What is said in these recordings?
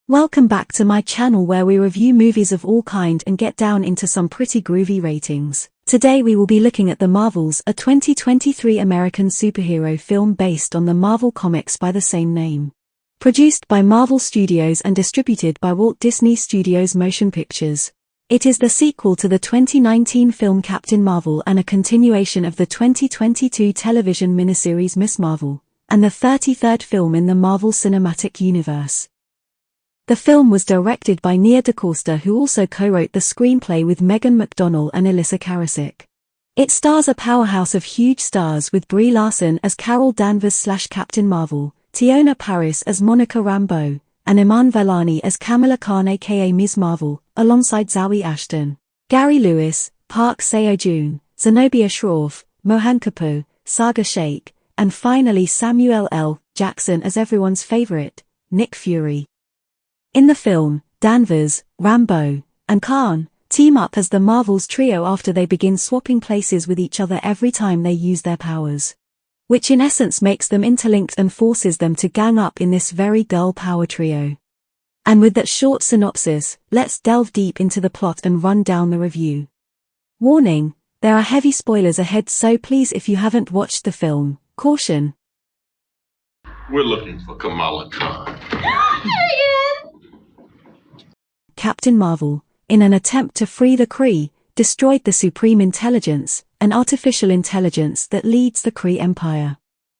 Welcome back to my channel where we review movies of all kind and get down into some pretty groovy ratings. Today we will be looking at The Marvels, a 2023 American superhero film based on the Marvel comics by the same name. Produced by Marvel Studios and distributed by Walt Disney Studios Motion Pictures. It is the sequel to the 2019 film Captain Marvel and a continuation of the 2022 television miniseries Ms. Marvel, and the 33rd film in the Marvel Cinematic Universe. The film was directed by Nia DaCosta, who also co-wrote the screenplay with Megan McDonnell and Alyssa Karasik. It stars a powerhouse of huge stars with Brie Larson as Carol Danvers/Captain Marvel, Tiona Paris as Monica Rambeau, and Iman Vellani as Kamala Khan aka Ms. Marvel, alongside Zawe Ashton, Gary Lewis, Park Seo-joon, Zenobia Shroff, Mohan Kapoor, Saga Sheikh, and finally Samuel L. Jackson as everyone's favorite, Nick Fury. In the film, Danvers, Rambeau, and Khan team up as the Marvels trio after they begin swapping places with each other every time they use their powers, which in essence makes them interlinked and forces them to gang up in this very girl power trio. And with that short synopsis, let's delve deep into the plot and run down the review. Warning, there are heavy spoilers ahead, so please, if you haven't watched the film, caution. We're looking for Kamala Khan. Captain Marvel, in an attempt to free the Kree, destroyed the Supreme Intelligence, an artificial intelligence that leads the Kree Empire.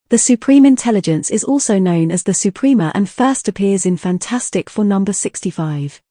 The Supreme Intelligence is also known as the Suprema and first appears in Fantastic Four number 65.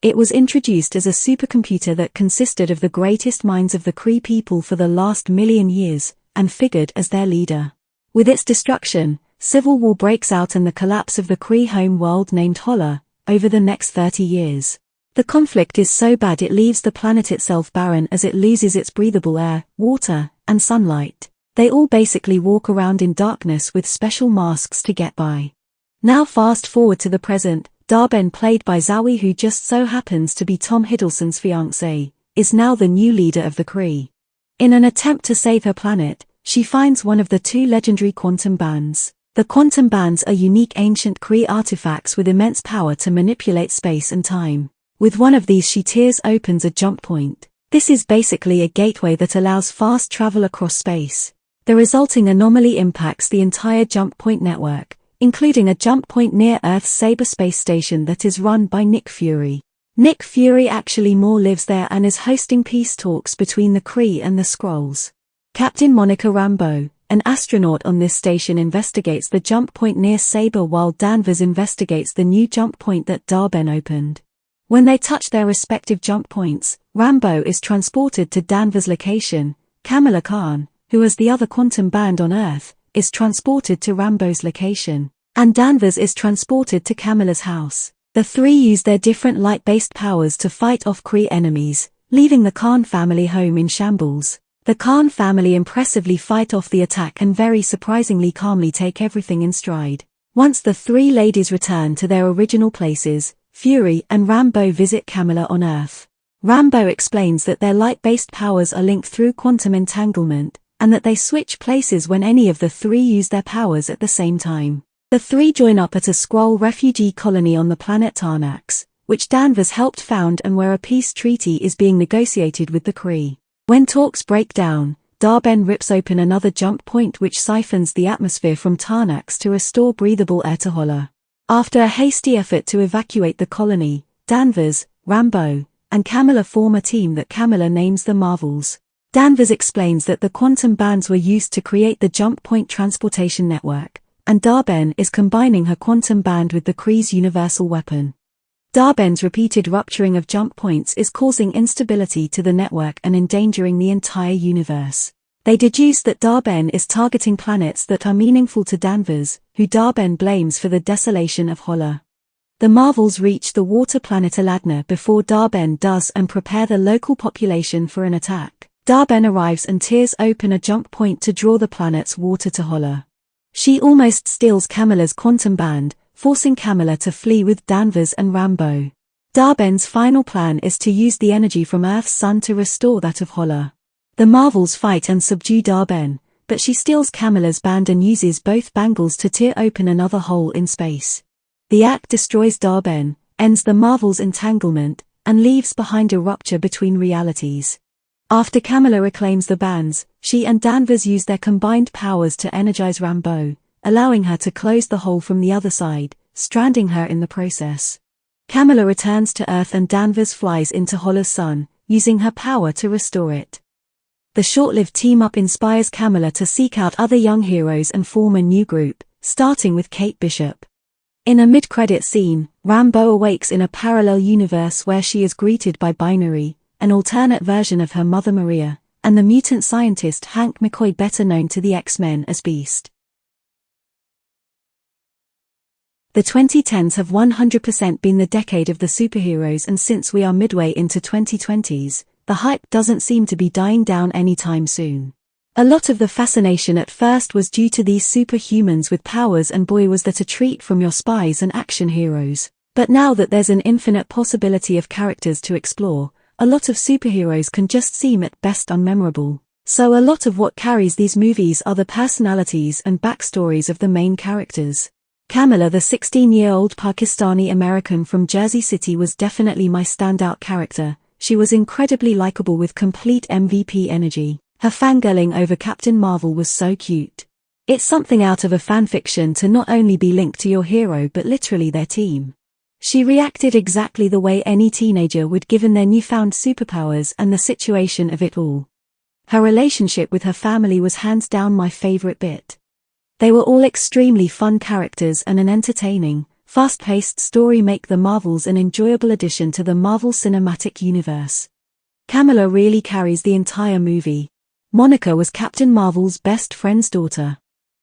It was introduced as a supercomputer that consisted of the greatest minds of the Kree people for the last million years, and figured as their leader. With its destruction, civil war breaks out and the collapse of the Kree home world named Holla, over the next 30 years. The conflict is so bad it leaves the planet itself barren as it loses its breathable air, water, and sunlight. They all basically walk around in darkness with special masks to get by. Now fast forward to the present, Dar-Benn, played by Zawe, who just so happens to be Tom Hiddleston's fiancée, is now the new leader of the Kree. In an attempt to save her planet, she finds one of the two legendary quantum bands. The quantum bands are unique ancient Kree artifacts with immense power to manipulate space and time. With one of these she tears opens a jump point. This is basically a gateway that allows fast travel across space. The resulting anomaly impacts the entire jump point network, including a jump point near Earth's Sabre space station that is run by Nick Fury. Nick Fury actually more lives there and is hosting peace talks between the Kree and the Skrulls. Captain Monica Rambeau, an astronaut on this station, investigates the jump point near Sabre while Danvers investigates the new jump point that Dar-Benn opened. When they touch their respective jump points, Rambeau is transported to Danvers' location, Kamala Khan, who is the other quantum band on Earth, is transported to Rambeau's location, and Danvers is transported to Kamala's house. The three use their different light-based powers to fight off Kree enemies, leaving the Khan family home in shambles. The Khan family impressively fight off the attack and very surprisingly calmly take everything in stride. Once the three ladies return to their original places, Fury and Rambeau visit Kamala on Earth. Rambeau explains that their light-based powers are linked through quantum entanglement, and that they switch places when any of the three use their powers at the same time. The three join up at a Skrull refugee colony on the planet Tarnax, which Danvers helped found and where a peace treaty is being negotiated with the Kree. When talks break down, Dar-Benn rips open another jump point which siphons the atmosphere from Tarnax to restore breathable air to Holla. After a hasty effort to evacuate the colony, Danvers, Rambeau, and Kamala form a team that Kamala names the Marvels. Danvers explains that the quantum bands were used to create the jump point transportation network, and Dar-Benn is combining her quantum band with the Kree's universal weapon. Dar-Benn's repeated rupturing of jump points is causing instability to the network and endangering the entire universe. They deduce that Dar-Benn is targeting planets that are meaningful to Danvers, who Dar-Benn blames for the desolation of Holla. The Marvels reach the water planet Aladna before Dar-Benn does and prepare the local population for an attack. Dar-Benn arrives and tears open a jump point to draw the planet's water to Holla. She almost steals Kamala's quantum band, forcing Kamala to flee with Danvers and Rambeau. Dar-Benn's final plan is to use the energy from Earth's sun to restore that of Holla. The Marvels fight and subdue Dar-Benn, but she steals Kamala's band and uses both bangles to tear open another hole in space. The act destroys Dar-Benn, ends the Marvel's entanglement, and leaves behind a rupture between realities. After Kamala reclaims the bands, she and Danvers use their combined powers to energize Rambeau, allowing her to close the hole from the other side, stranding her in the process. Kamala returns to Earth and Danvers flies into Holler's sun, using her power to restore it. The short-lived team-up inspires Kamala to seek out other young heroes and form a new group, starting with Kate Bishop. In a mid-credit scene, Rambeau awakes in a parallel universe where she is greeted by Binary, an alternate version of her mother Maria, and the mutant scientist Hank McCoy, better known to the X-Men as Beast. The 2010s have 100% been the decade of the superheroes, and since we are midway into 2020s, the hype doesn't seem to be dying down anytime soon. A lot of the fascination at first was due to these superhumans with powers, and boy was that a treat from your spies and action heroes. But now that there's an infinite possibility of characters to explore, a lot of superheroes can just seem at best unmemorable. So a lot of what carries these movies are the personalities and backstories of the main characters. Kamala, the 16-year-old Pakistani American from Jersey City, was definitely my standout character. She was incredibly likable with complete MVP energy. Her fangirling over Captain Marvel was so cute. It's something out of a fanfiction to not only be linked to your hero but literally their team. She reacted exactly the way any teenager would given their newfound superpowers and the situation of it all. Her relationship with her family was hands down my favorite bit. They were all extremely fun characters, and an entertaining, fast-paced story make the Marvels an enjoyable addition to the Marvel Cinematic Universe. Kamala really carries the entire movie. Monica was Captain Marvel's best friend's daughter.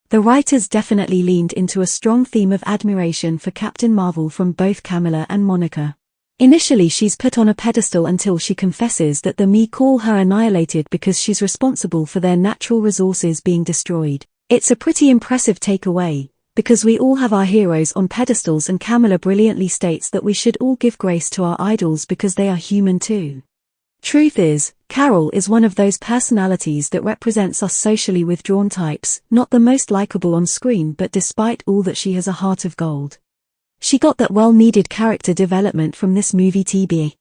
The writers definitely leaned into a strong theme of admiration for Captain Marvel from both Kamala and Monica. Initially she's put on a pedestal until she confesses that the Me call her annihilated because she's responsible for their natural resources being destroyed. It's a pretty impressive takeaway, because we all have our heroes on pedestals, and Kamala brilliantly states that we should all give grace to our idols because they are human too. Truth is, Carol is one of those personalities that represents us socially withdrawn types, not the most likable on screen, but despite all that she has a heart of gold. She got that well-needed character development from this movie TB.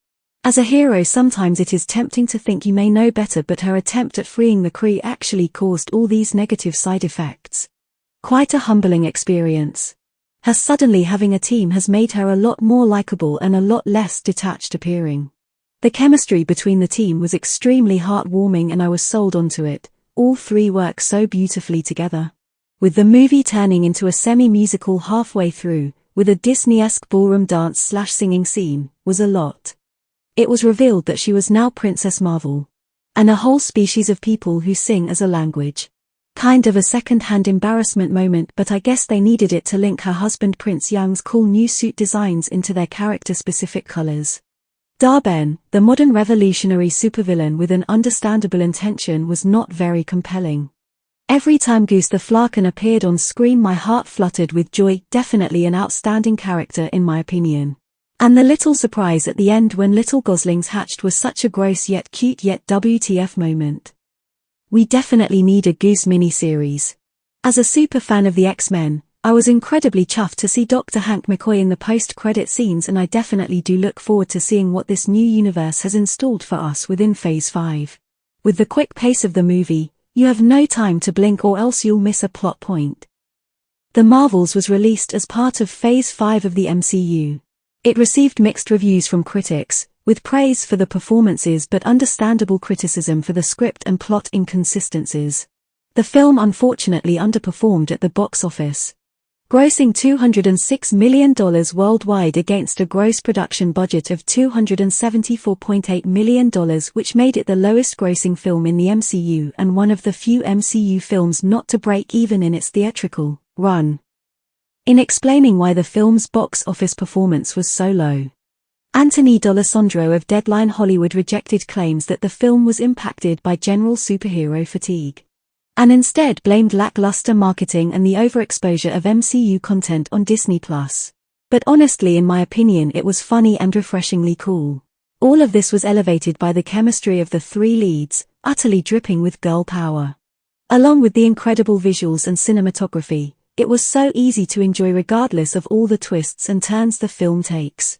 As a hero, sometimes it is tempting to think you may know better, but her attempt at freeing the Kree actually caused all these negative side effects. Quite a humbling experience. Her suddenly having a team has made her a lot more likable and a lot less detached appearing. The chemistry between the team was extremely heartwarming and I was sold onto it. All three work so beautifully together. With the movie turning into a semi-musical halfway through, with a Disney-esque ballroom dance/singing scene, was a lot. It was revealed that she was now Princess Marvel. And a whole species of people who sing as a language. Kind of a second-hand embarrassment moment, but I guess they needed it to link her husband Prince Young's cool new suit designs into their character-specific colors. Dar-Ben, the modern revolutionary supervillain with an understandable intention, was not very compelling. Every time Goose the Flarkin appeared on screen my heart fluttered with joy. Definitely an outstanding character in my opinion. And the little surprise at the end when little goslings hatched was such a gross yet cute yet WTF moment. We definitely need a Goose mini-series. As a super fan of the X-Men, I was incredibly chuffed to see Dr. Hank McCoy in the post-credit scenes, and I definitely do look forward to seeing what this new universe has installed for us within Phase 5. With the quick pace of the movie, you have no time to blink or else you'll miss a plot point. The Marvels was released as part of Phase 5 of the MCU. It received mixed reviews from critics, with praise for the performances but understandable criticism for the script and plot inconsistencies. The film unfortunately underperformed at the box office, grossing $206 million worldwide against a gross production budget of $274.8 million, which made it the lowest grossing film in the MCU and one of the few MCU films not to break even in its theatrical run. In explaining why the film's box office performance was so low, Anthony D'Alessandro of Deadline Hollywood rejected claims that the film was impacted by general superhero fatigue, and instead blamed lackluster marketing and the overexposure of MCU content on Disney+. But honestly, in my opinion, it was funny and refreshingly cool. All of this was elevated by the chemistry of the three leads, utterly dripping with girl power. Along with the incredible visuals and cinematography, it was so easy to enjoy regardless of all the twists and turns the film takes.